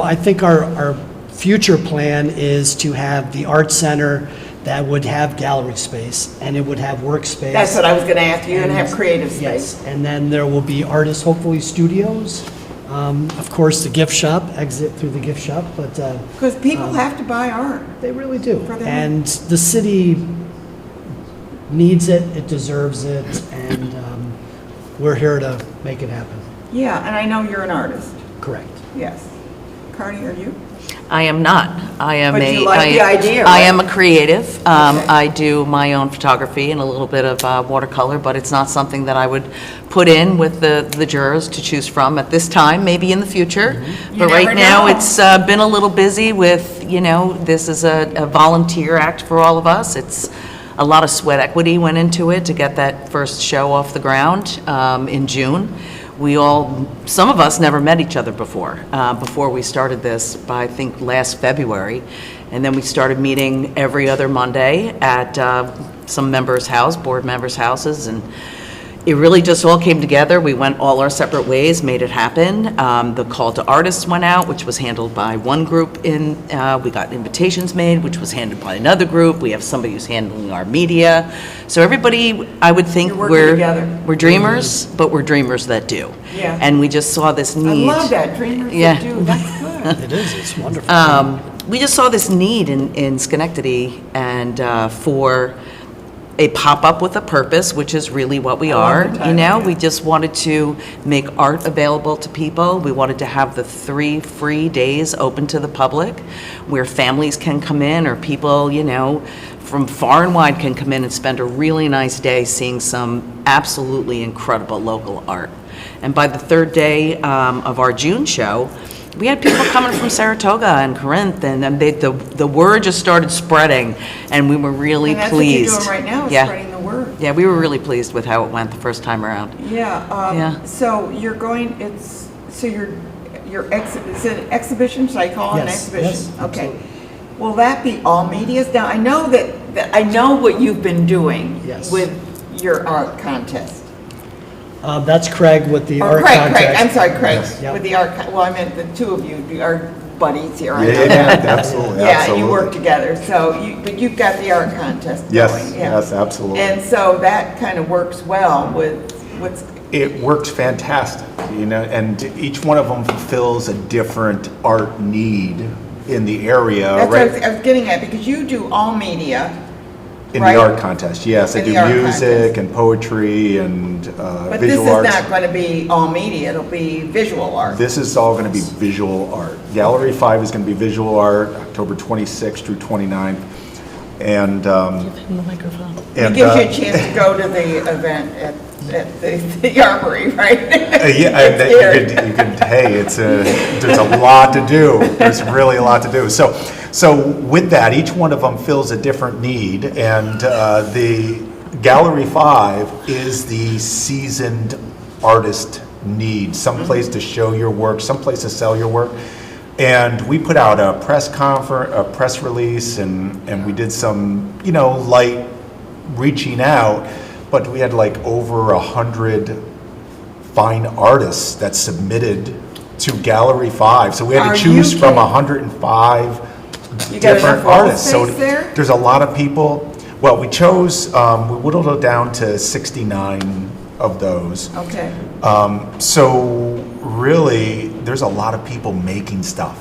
I think our future plan is to have the art center that would have gallery space, and it would have workspace. That's what I was gonna ask you, and have And- creative space. Yes, and then there will be artists, hopefully studios. Of course, the gift shop, exit through the gift shop, but Because people have to buy art. they really do. For them. And the city needs it deserves it, and we're here to make it happen. Yeah, and I know you're an artist, Correct. yes. Carney, are you? I am not. I am But a. you like the idea, I right? am a creative. Okay. I do my own photography and a little bit of watercolor, but it's not something that I would put in with the jurors to choose from at this time, maybe in the future. You But never right now, know. it's been a little busy with, this is a volunteer act for all of us. It's a lot of sweat equity went into it to get that first show off the ground in June. Some of us never met each other before we started this, by I think last February. And then we started meeting every other Monday at some members' house, board members' houses, and, it really just all came together. We went all our separate ways, made it happen. The call to artists went out, which was handled by one group we got invitations made, which was handled by another group. We have somebody who's handling our media. So everybody, I would think You're working together. we're dreamers, but we're dreamers that do. Yeah. And we just saw this I need. love that, dreamers Yeah. that do, that's good. It is, it's wonderful. We just saw this need in Schenectady and for a pop-up with a purpose, which is really what we I love are. the title, You know, yeah. we just wanted to make art available to people. We wanted to have the 3 free days open to the public where families can come in or people, you know, from far and wide can come in and spend a really nice day seeing some absolutely incredible local art. And by the 3rd day of our June show, we had people coming from Saratoga and Corinth, and then the word just started spreading, and we were really And that's pleased. what you're doing right now, is Yeah. spreading the word. Yeah, we were really pleased with how it went the first time around. Yeah, Yeah. so you're going, it's an exhibition, should I call it an Yes, exhibition? yes, Okay. absolutely. Will that be all medias? Now, I know that I know what you've been doing Yes. with your art contest. That's Craig with the Or art Craig, contest. I'm sorry, Craig, Yep. with the art, well, I meant the two of you are buddies here. I know Yeah, that. absolutely, Yeah, absolutely. you work together, so but you've got the art contest Yes, going. yeah. yes, absolutely. And so that kind of works well with what's, It works fantastic, you know, and each one of them fulfills a different art need in the area, that's what right? I was getting at, because you do all media, In right? the art contest, yes. I In do the art music contest. and poetry and but this visual is arts. not going to be all media, it'll be visual art. This is all going to be visual art. Gallery 5 is going to be visual art, October 26th through 29th. And, It and, gives you a chance to go to the event at the Armory, right? yeah, and that you could, hey, there's a lot to do. There's really a lot to do. So with that, each one of them fills a different need, and the Gallery 5 is the seasoned artist need, someplace to show your work, someplace to sell your work. And we put out a press release, and we did some, you know, light reaching out, but we had like over 100 fine artists that submitted to Gallery 5. So we had Are to choose you from kidding? 105 You got different enough wall artists. So space there? there's a lot of people. Well, we chose, we whittled it down to 69 of those. Okay. So really, there's a lot of people making stuff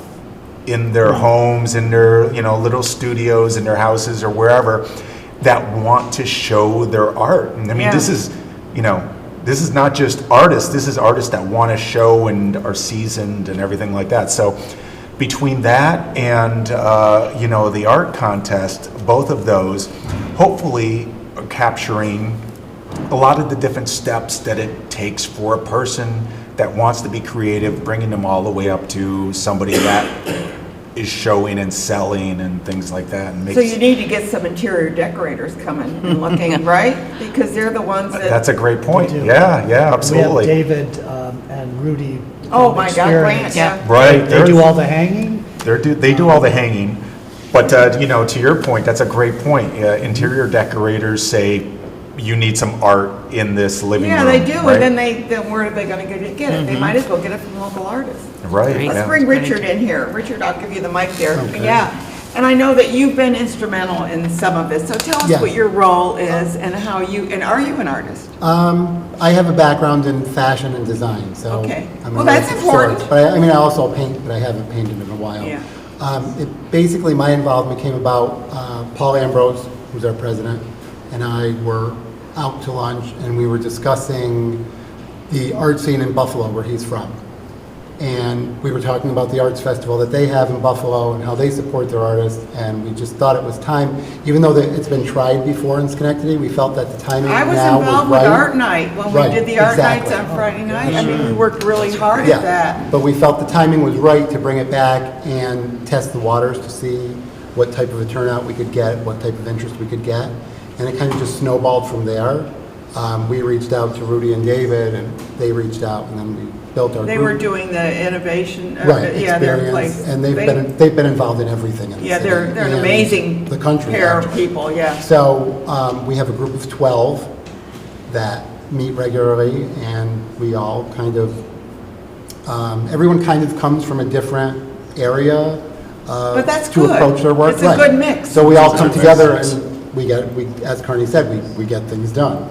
in their homes, in their, you know, little studios, in their houses or wherever, that want to show their art. And I mean, Yeah. this is, you know, this is not just artists, this is artists that want to show and are seasoned and everything like that. So between that and, you know, the art contest, both of those hopefully are capturing a lot of the different steps that it takes for a person that wants to be creative, bringing them all the way up to somebody that is showing and selling and things like that. And So you need to get some interior decorators coming and looking, right? Because they're the ones that. That's a great point. We do. Yeah, absolutely. We have David and Rudy. Oh, from my God, Grant, Experience. yeah. Right. They do all the hanging. They do all the hanging. But, you know, to your point, that's a great point. Interior decorators say, you need some art in this living room. Yeah, they do, right? and then where are they gonna get it? They might as well get it from local artists. Right. Great. Let's yeah. bring Richard in here. Richard, I'll give you the mic there. Yeah, and I know that you've been instrumental in some of this, so tell us Yes. what your role is and how and are you an artist? I have a background in fashion and design, so. Okay. I'm Well, an that's artist of sorts. important. But I mean, I also paint, but I haven't painted in a while. Yeah. Basically, my involvement came about, Paul Ambrose, who's our president, and I were out to lunch, and we were discussing the art scene in Buffalo, where he's from. And we were talking about the arts festival that they have in Buffalo and how they support their artists, and we just thought it was time, even though it's been tried before in Schenectady, we felt that the timing I was now was involved with right. Art Night when we Right, did the Art Nights exactly. on Friday night. I mean, we worked really hard Yeah, at that. but we felt the timing was right to bring it back and test the waters to see what type of a turnout we could get, what type of interest we could get. And it kind of just snowballed from there. We reached out to Rudy and David, and they reached out, and then we built our They group. were doing the innovation, Right, yeah, their experience, place. and they've been involved in everything in the Yeah, city. they're an and amazing the country, pair of actually. people, yeah. So we have a group of 12 that meet regularly, and we all kind of, everyone kind of comes from a different area But that's to good. approach their work. It's a Right. good mix. So we all come together and we, as Carney said, we get things done.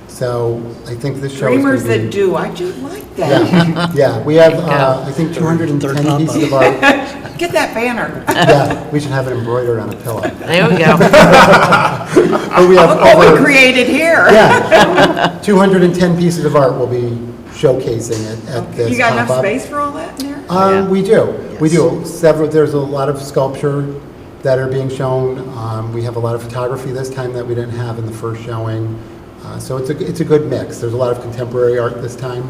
So I think this show is Dreamers going to that be... do, I do like that. Yeah, yeah, we have, I think, 210 pieces of art. Get that banner. Yeah, we should have it embroidered on a pillow. There we go. But we have Look what we over, created here. yeah, 210 pieces of art we'll be showcasing at this You got enough pop-up. space for all that in there? We do. Several, there's a lot of sculpture that are being shown. We have a lot of photography this time that we didn't have in the first showing. So it's a good mix. There's a lot of contemporary art this time.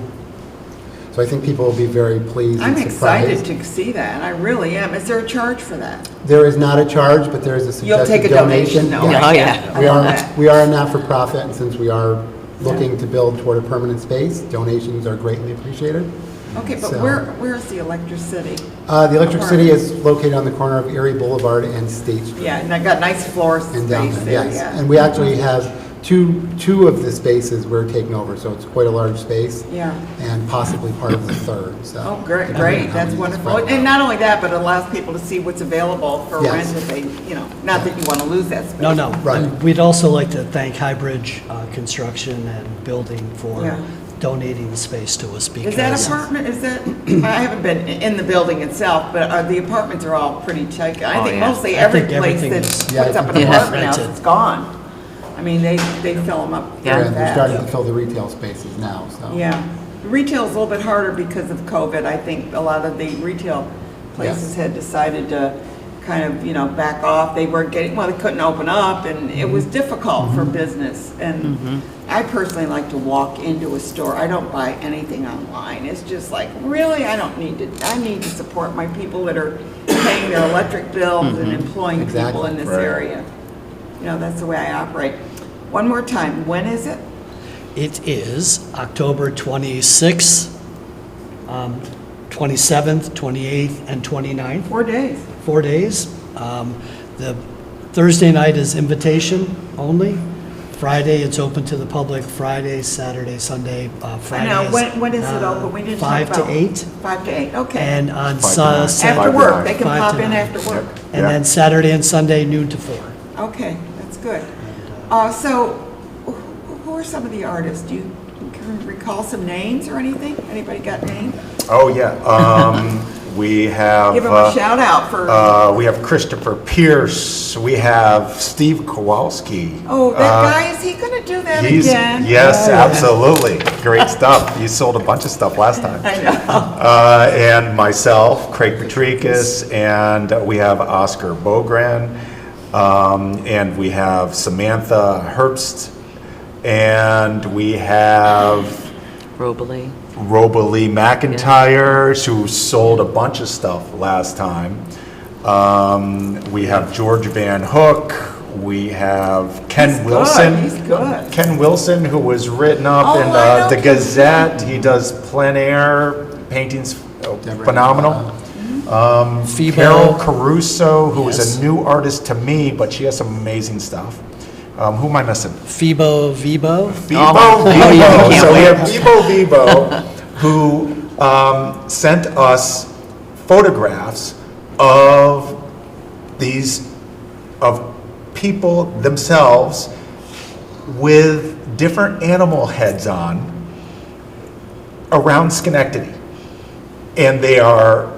So I think people will be very pleased I'm and excited surprised. to see that. I really am. Is there a charge for that? There is not a charge, but there is a You'll suggested take a donation, though. Yes. Oh, yeah. We are a not-for-profit, and since we are looking to build toward a permanent space, donations are greatly appreciated. Okay, but So- where's the Electric City? The Electric City is located on the corner of Erie Boulevard and State Street. Yeah, and I got nice floor In space downtown, there, yes. yeah. And we actually have two of the spaces we're taking over, so it's quite a large space. Yeah. And possibly part of the third, so. Oh, great, depending on great, how that's many wonderful. spread And out. not only that, but it allows people to see what's available for Yes. rent if they, not that you want to lose that space. No. Right. And we'd also like to thank Highbridge Construction and Building for Yeah. donating the space to us because... Is that apartment, I haven't been in the building itself, but the apartments are all pretty tight. I Oh, think yeah. mostly I every think place everything that is- Yeah, puts up an Yeah. apartment house, rented. it's gone. I mean, they fill them up Yeah. very And they're starting to fast. fill the retail spaces now, so. Yeah. Retail's a little bit harder because of COVID. I think a lot of the retail places Yes. had decided to kind of, back off. They weren't getting, they couldn't open up, and it was difficult for business. And I personally like to walk into a store. I don't buy anything online. It's just like, really, I need to support my people that are paying their electric bills and employing people Exactly. in this Right. area. That's the way I operate. One more time, when is it? It is October 26th, 27th, 28th, and 29th. 4 days. 4 days. The Thursday night is invitation only. Friday, it's open to the public. Friday, Saturday, Sunday. I Fridays. know, when is it open? We didn't talk 5 about. to 8. 5 to 8, okay. And on 5 to 9. After Saturday, work, they can 5 pop to in 9. after work. And then Saturday and Sunday, noon to 4. Okay, that's good. So, who are some of the artists? Do you can you recall some names or anything? Anybody got names? Oh, yeah. We have... Give them a shout out for, we have Christopher Pierce. We have Steve Kowalski. oh, that guy, is he gonna do that again? Yes, absolutely. Great stuff. You sold a bunch of stuff last time. I know. And myself, Craig Petreikis, and we have Oscar Bogran, and we have Samantha Herbst, and we have Robley. Robalee McIntyre, who sold a bunch of stuff last time. We have George Van Hook. We have Ken He's good, Wilson. he's good. Ken Wilson, who was written up Oh, in I know the Ken Gazette. He does plein air paintings, phenomenal. Phoebo. Carol Caruso, who is Yes. a new artist to me, but she has some amazing stuff. Who am I missing? Phoebo Vibo. Vivo Oh, yeah, Vivo. can't So we wait. have Vivo Vivo, who sent us photographs of of people themselves with different animal heads on around Schenectady. And they are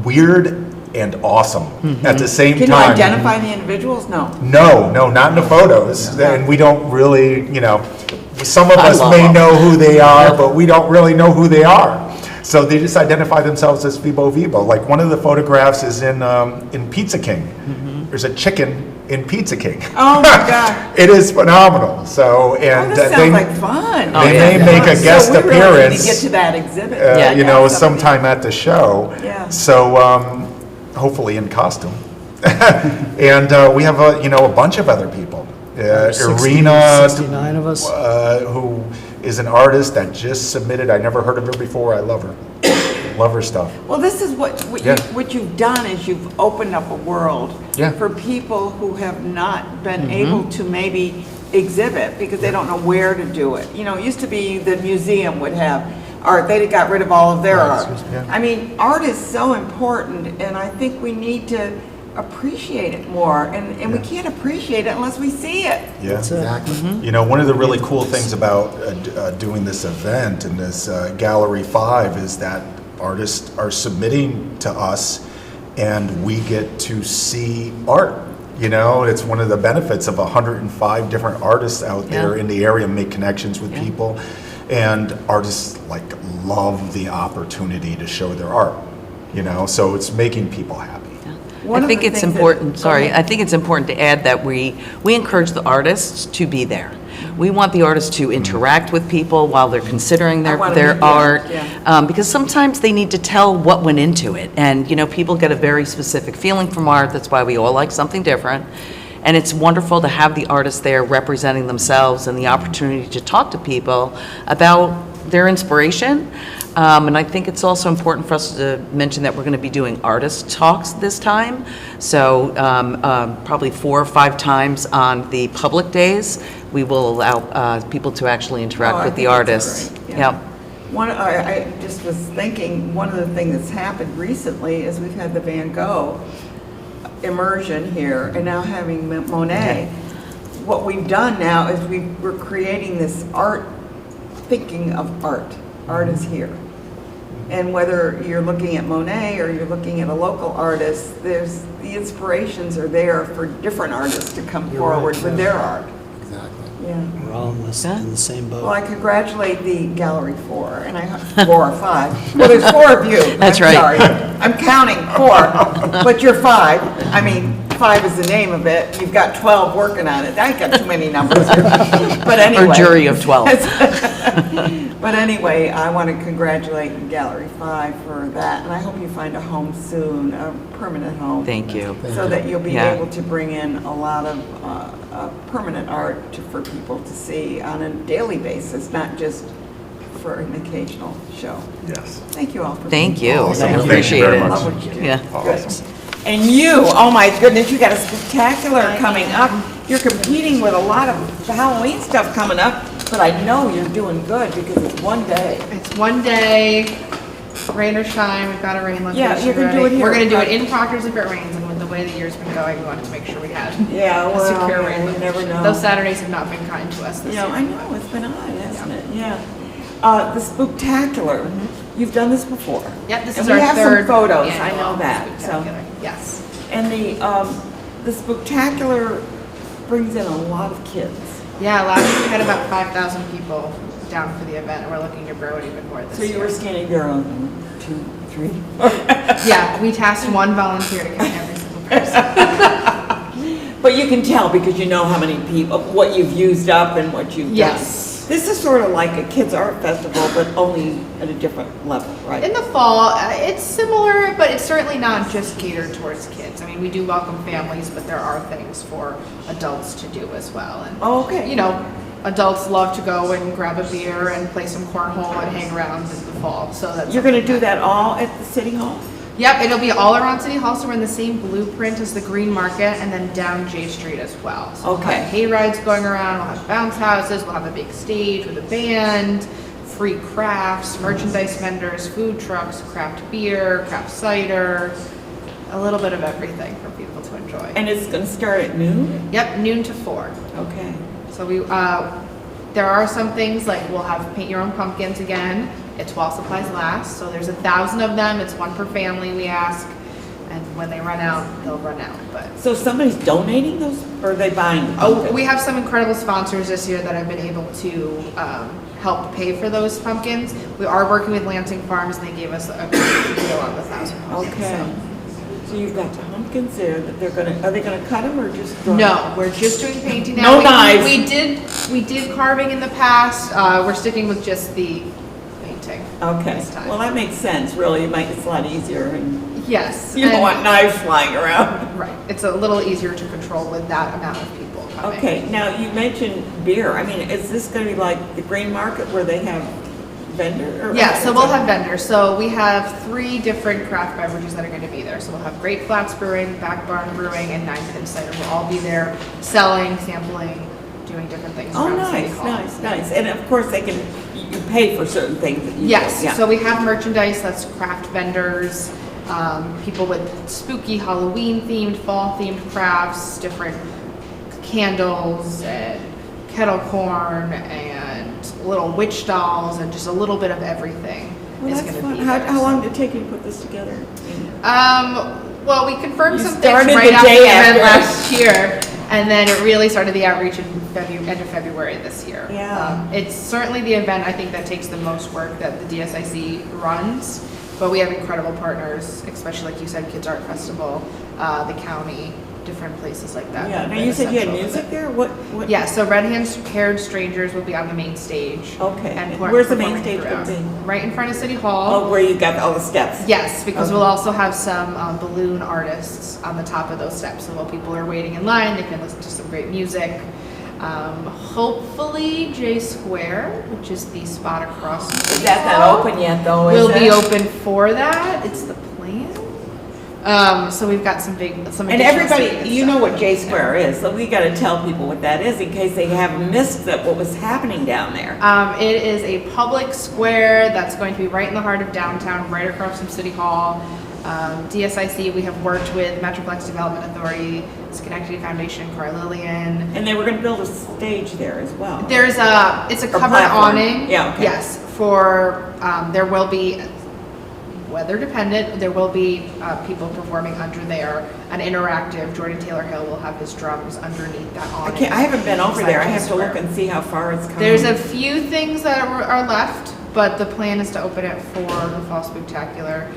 weird and awesome at the same Can you time. identify the individuals? No. No, not in the photos. And we don't really, some of us love may them. know who they are, but we don't really know who they are. So they just identify themselves as Vibo Vibo. Like one of the photographs is in Pizza King. There's a chicken in Pizza King. Oh, my God. It is phenomenal. So, Oh, and this sounds like fun. they may make a guest So we really need appearance. to get to that exhibit. Yeah. Sometime at the show. Yeah. So, hopefully in costume. And we have a bunch of other people. Irina, 69 of us. who is an artist that just submitted. I never heard of her before. I love her. Love her stuff. Well, this is what Yeah. what you've done is you've opened up a world Yeah. for people who have not been able to maybe exhibit because they don't know where to do it. You know, it used to be the museum would have art. They got rid of all of their art. Yeah. I mean, art is so important, and I think we need to appreciate it more, and we can't appreciate it unless we see it. Yeah. Exactly. You know, one of the really cool things about doing this event and this Gallery 5 is that artists are submitting to us and we get to see art. You know, it's one of the benefits of 105 different artists out there in the area, make connections with people. And artists like love the opportunity to show their art, you know, so it's making people happy. One I of think the it's things that- important, Go sorry, ahead. I think it's important to add that we encourage the artists to be there. We want the artists to interact with people while they're considering I want their them to- yeah, art. yeah. Because sometimes they need to tell what went into it. And, you know, people get a very specific feeling from art. That's why we all like something different. And it's wonderful to have the artists there representing themselves and the opportunity to talk to people about their inspiration. And I think it's also important for us to mention that we're going to be doing artist talks this time. So probably 4 or 5 times on the public days, we will allow people to actually interact Oh, I with the think that's artists. all right, yeah. Yep. I just was thinking, one of the things that's happened recently is we've had the Van Gogh immersion here, and now having Monet. What we've done now is we're creating this art, thinking of art. Art is here. And whether you're looking at Monet or you're looking at a local artist, the inspirations are there for different artists to come You're forward right, with yeah. their art. Exactly. Yeah. We're all in the same boat. Well, I congratulate the Gallery 4, and 4 or 5. Well, there's 4 of you. That's I'm right. sorry. I'm counting 4, but you're 5. I mean, 5 is the name of it. You've got 12 working on it. I got too many numbers. But anyway. Or jury of 12. But anyway, I want to congratulate Gallery 5 for that, and I hope you find a home soon, a permanent home. Thank you. So that you'll be Yeah. able to bring in a lot of permanent art for people to see on a daily basis, not just for an occasional show. Yes. Thank you all for Thank being you. here. Thank you. Appreciate Thank you very it. much. Love what you do. Yeah. Good. And you, oh my goodness, you got a spectacular coming up. You're competing with a lot of Halloween stuff coming up, but I know you're doing good because it's one day. It's one day, rain or shine, we've got a rain location Yeah, you can ready. do it here. We're gonna do it in Proctor's if it rains, and with the way the year's been going, we wanted to make sure we had Yeah, a well, secure rain you never know. Those Saturdays have not been kind to us this You know, year. I know, it's been odd, hasn't it? Yeah. The Spooktacular, you've done this before. Yep, this And is our we have some third photos, I annual know that, so. Spooktacular. Yes. And the Spooktacular brings in a lot of kids. Yeah, last year we had about 5,000 people down for the event, and we're looking to grow it even more this So you year. were scanning your own 2, 3. Yeah, we tasked one volunteer to count every single person. But you can tell because you know how many people, what you've used up and what you've done. Yes. This is sort of like a kids' art festival, but only at a different level, right? In the fall, it's similar, but it's certainly not just catered towards kids. I mean, we do welcome families, but there are things for adults to do as well. And, Oh, okay. you know, adults love to go and grab a beer and play some cornhole and hang around in the fall. So that's You're going to something do that all at the City Hall? Yep, it'll be all around City Hall, so we're in the same blueprint as the Green Market and then down J Street as well. So we'll Okay. have hay rides going around, we'll have bounce houses, we'll have a big stage with a band, free crafts, merchandise vendors, food trucks, craft beer, craft cider, a little bit of everything for people to enjoy. And it's going to start at noon? Yep, noon to 4. Okay. So there are some things like we'll have paint your own pumpkins again. It's while supplies last, so there's 1,000 of them. It's one per family, we ask, and when they run out, they'll run out. But So somebody's donating those, or are they buying the oh, pumpkins? we have some incredible sponsors this year that have been able to help pay for those pumpkins. We are working with Lansing Farms, and they gave us a great deal on the 1,000 pumpkins. Okay. So you've got the pumpkins there that they're going to, are they going to cut them or just throw No, them? we're just doing painting No now. knives. We did carving in the past. We're sticking with just the painting. Okay. this time. Well, that makes sense, really. It's a lot easier and Yes. you don't and- want knives flying around. Right. It's a little easier to control with that amount of people coming. Okay, now you mentioned beer. I mean, is this going to be like the Green Market where they have vendor? or- Yeah, so we'll have vendors. So we have 3 different craft beverages that are going to be there. So we'll have Great Flats Brewing, Back Barn Brewing, and Nine Pin Cider will all be there selling, sampling doing different things Oh, around City nice, Hall. nice. And of course, you pay for certain things that you Yes, do, yeah. so we have merchandise that's craft vendors, people with spooky Halloween themed, fall themed crafts, different candles and kettle corn and little witch dolls and just a little bit of everything Well, is that's going to fun. be there. How long did it take you to put this together? Well, we confirmed You some things started right the after day the event after. last year, and then it really started the outreach in end of February this year. Yeah. It's certainly the event I think that takes the most work that the DSIC runs, but we have incredible partners, especially like you said, Kids Art Festival, the county, different places like that. Yeah, that now have you been said you had essential with music it. there? What? Yeah, so Red Haired Strangers will be on the main stage. Okay. And Where's the main performing stage throughout. gonna be? Right in front of City Hall. Oh, where you got all the steps? Yes, because Okay. we'll also have some balloon artists on the top of those steps. So while people are waiting in line, they can listen to some great music. Hopefully J Square, which is the spot across the street, That's not open yet, though, is will be it? open for that. It's the plan. So we've got some And additional everybody, seating and you stuff. know what J Square is, so we gotta tell people what that is in case they haven't missed what was happening down there. It is a public square that's going to be right in the heart of downtown, right across from City Hall. DSIC, we have worked with Metroplex Development Authority, Schenectady Foundation, Cora Lillian. And they were gonna build a stage there as well. It's a covered platform. awning. Yeah, okay. Yes, there will be, weather dependent, there will be people performing under there, an interactive, Jordan Taylor Hill will have his drums underneath that awning. I haven't been over there, I have to Square. look and see how far it's come. There's a few things that are left, but the plan is to open it for the Fall Spooktacular.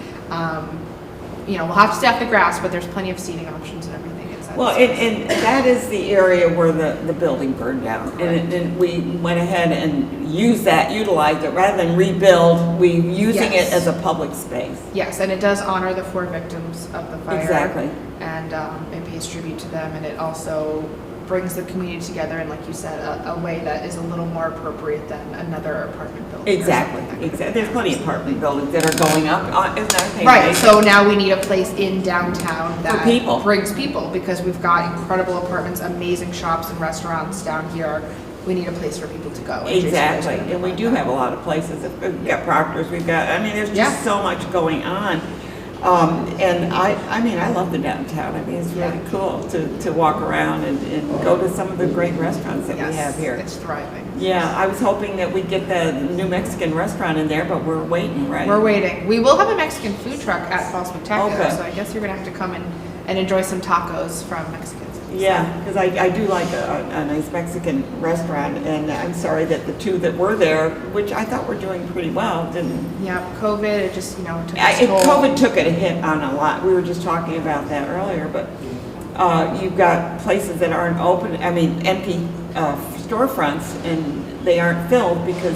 We'll have to staff the grass, but there's plenty of seating options and everything inside. Well, and that is the area where the building burned down. And we went ahead and utilized it, rather than rebuild, we using it Yes. as a public space. Yes, and it does honor the 4 victims of the fire. Exactly. And it pays tribute to them, and it also brings the community together in, like you said, a way that is a little more appropriate than another apartment building. or Exactly, something like that. exactly. There's plenty of apartment buildings that are going up, isn't that a thing? Right, so now we need a place in downtown that people. brings people, because we've got incredible apartments, amazing shops and restaurants down here. We need a place for people to go. and Jason Exactly, knows and we about do that. have a lot of places. We've got Proctor's, there's Yeah. just so much going on. And I love the downtown. It's really cool to walk around and go to some of the great restaurants that we Yes, have here. it's thriving. Yeah, I was hoping that we'd get the New Mexican restaurant in there, but we're waiting, right? We're waiting. We will have a Mexican food truck at Fall Spectacular, Okay. so I guess you're gonna have to come and enjoy some tacos from Mexicans. Yeah, because I do like a nice Mexican restaurant, and I'm sorry that the two that were there, which I thought were doing pretty well, didn't. Yeah, COVID, it just, took its toll. COVID took a hit on a lot. We were just talking about that earlier, but you've got places that aren't open, empty storefronts, and they aren't filled because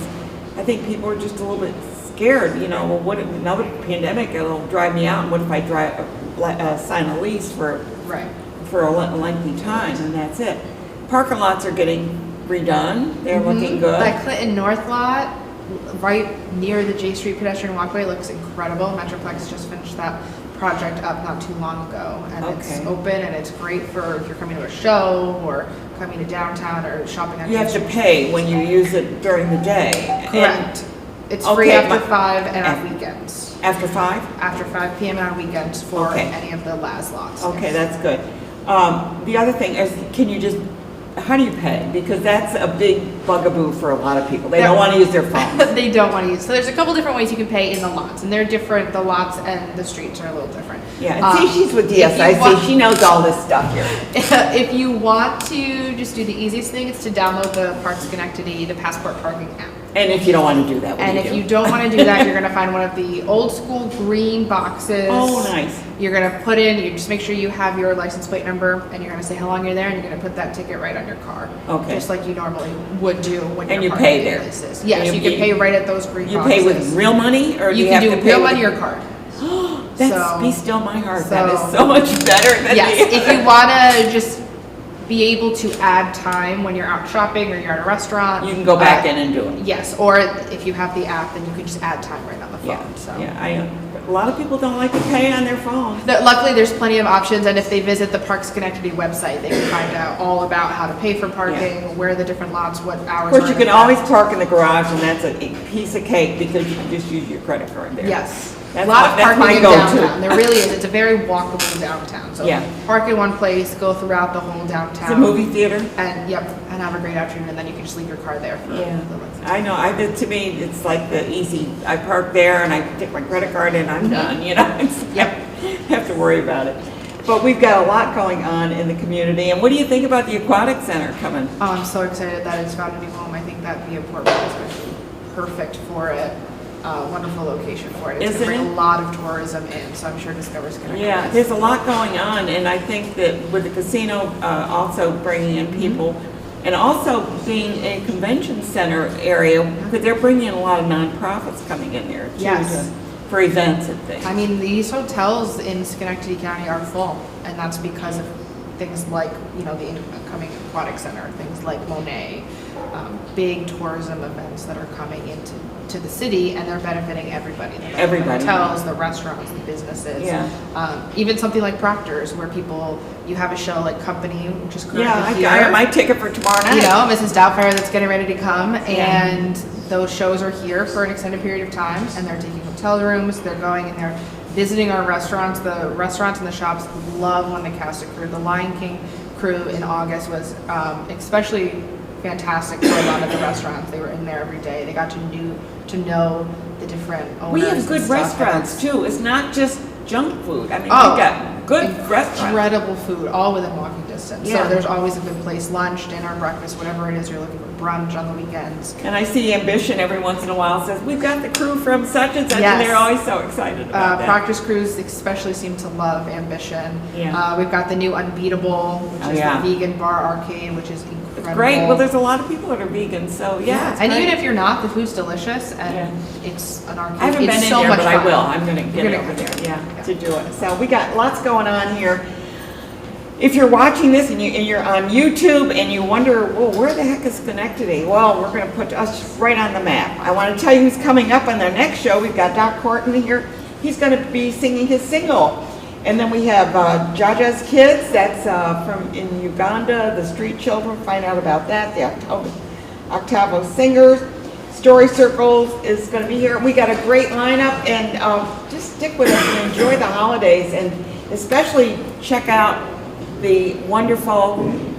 I think people are just a little bit scared, well, what if another pandemic, it'll drive me out, and what if I sign a lease for a lengthy time, and that's it. Parking lots are getting redone. They're looking good. That Clinton North lot, right near the J Street pedestrian walkway, looks incredible. Metroplex just finished that project up not too long ago, and it's Okay. open, and it's great for if you're coming to a show or coming to downtown or shopping on You have J to Street. pay when you use it during the day. Correct. It's free Okay, after 5 and on weekends. After 5? After 5 p.m. and on weekends for Okay. any of the LAS lots. Okay, that's good. The other thing is, how do you pay? Because that's a big bugaboo for a lot of people. They don't want to use their phones. They don't want to use. So there's a couple different ways you can pay in the lots, and they're different. The lots and the streets are a little different. Yeah, and see, she's with if you DSIC. want- She knows all this stuff here. If you want to just do the easiest thing, it's to download the Parks Schenectady, the Passport Parking app. And if you don't want to do that, what And do if you you do? don't want to do that, you're going to find one of the old school green boxes. Oh, nice. You're going to put in, you just make sure you have your license plate number, and you're going to say how long you're there, and you're going to put that ticket right on your car. Okay. Just like you normally would do when And you're you parking pay in there. places. Yes, And you can pay right at those green You boxes. pay with real money, or do You you can have do to pay real with money or card. That's So- be still my heart. That is so- so much better than Yes, the if you want to just be able to add time when you're out shopping or you're at a restaurant. You can go back in and do it. Yes, or if you have the app, then you can just add time right on the phone. Yeah, So. yeah. a lot of people don't like to pay on their phone. Luckily, there's plenty of options, and if they visit the Parks Schenectady website, they can find out all about how to pay for parking, where the different lots, what hours. Of course, you are can in always effect. park in the garage, and that's a piece of cake because you can just use your credit card there. Yes. That's A lot of that's my parking in go-to. downtown. There really is. It's a very walkable downtown. So Yeah. park in one place, go throughout the whole downtown. It's a movie theater. And yep, and have a great afternoon, and then you can just leave your car there for Yeah, the rest. I know. To me, it's like the easy. I park there and I take my credit card and I'm done. You know, Yep. have to worry about it. But we've got a lot going on in the community. And what do you think about the Aquatic Center coming? Oh, I'm so excited that it's found a new home. I think that Viaport is going to be perfect for it. Wonderful location for it. It's Isn't going to bring it? a lot of tourism in, so I'm sure Discover's going to. Yeah, there's a lot going on, and I think that with the casino also bringing in people, and also being a convention center area, because they're bringing in a lot of nonprofits coming in there too, Yes. for events and things. I mean, these hotels in Schenectady County are full, and that's because of things like, the incoming Aquatic Center, things like Monet, big tourism events that are coming into the city, and they're benefiting everybody. They're benefiting Everybody. The hotels, the restaurants, the businesses. Yeah. Even something like Proctor's, where you have a show like Company, which is currently Yeah, here. I have my ticket for tomorrow night. Mrs. Doubtfire that's getting ready to come, and those shows are here for an extended period of time, and they're taking hotel rooms, they're going and they're visiting our restaurants. The restaurants and the shops love when the cast and crew. The Lion King crew in August was especially fantastic for a lot of the restaurants. They were in there every day. They got to know the different owners. We have and good stuff. restaurants too. It's not just junk food. I mean, Oh, we've got good restaurants. Incredible food, all within walking distance. Yeah. So there's always a good place, lunch, dinner, breakfast, whatever it is you're looking for, brunch on the weekends. And I see Ambition every once in a while says, we've got the crew from such and such, Yes. and they're always so excited about that. Proctor's crews especially seem to love Ambition. Yeah. We've got the new Unbeatable, which Oh, is yeah. the vegan bar arcade, which is incredible. Great. Well, there's a lot of people that are vegan, so yeah. it's and great. even if you're not, the food's delicious, and Yeah. it's an arcade. I haven't it's been in so there, much but I fun. will. I'm going to get You're over gonna- there, to do it. So we got lots going on here. If you're watching this and you're on YouTube and you wonder, well, where the heck is Schenectady? Well, we're going to put us right on the map. I want to tell you who's coming up on their next show. We've got Doc Horton here. He's going to be singing his single. And then we have Jaja's Kids. That's from in Uganda, the Street Children. Find out about that. The Octavo Singers. Story Circles is going to be here. We got a great lineup, and just stick with us and enjoy the holidays, and especially check out the wonderful.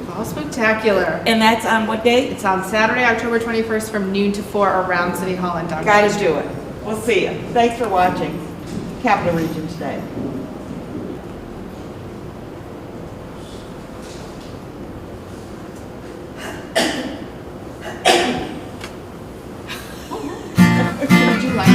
Fall Spooktacular. And that's on what date? It's on Saturday, October 21st from noon to 4 around City Hall in downtown. Got to do it. We'll see you. Thanks for watching Capital Region today.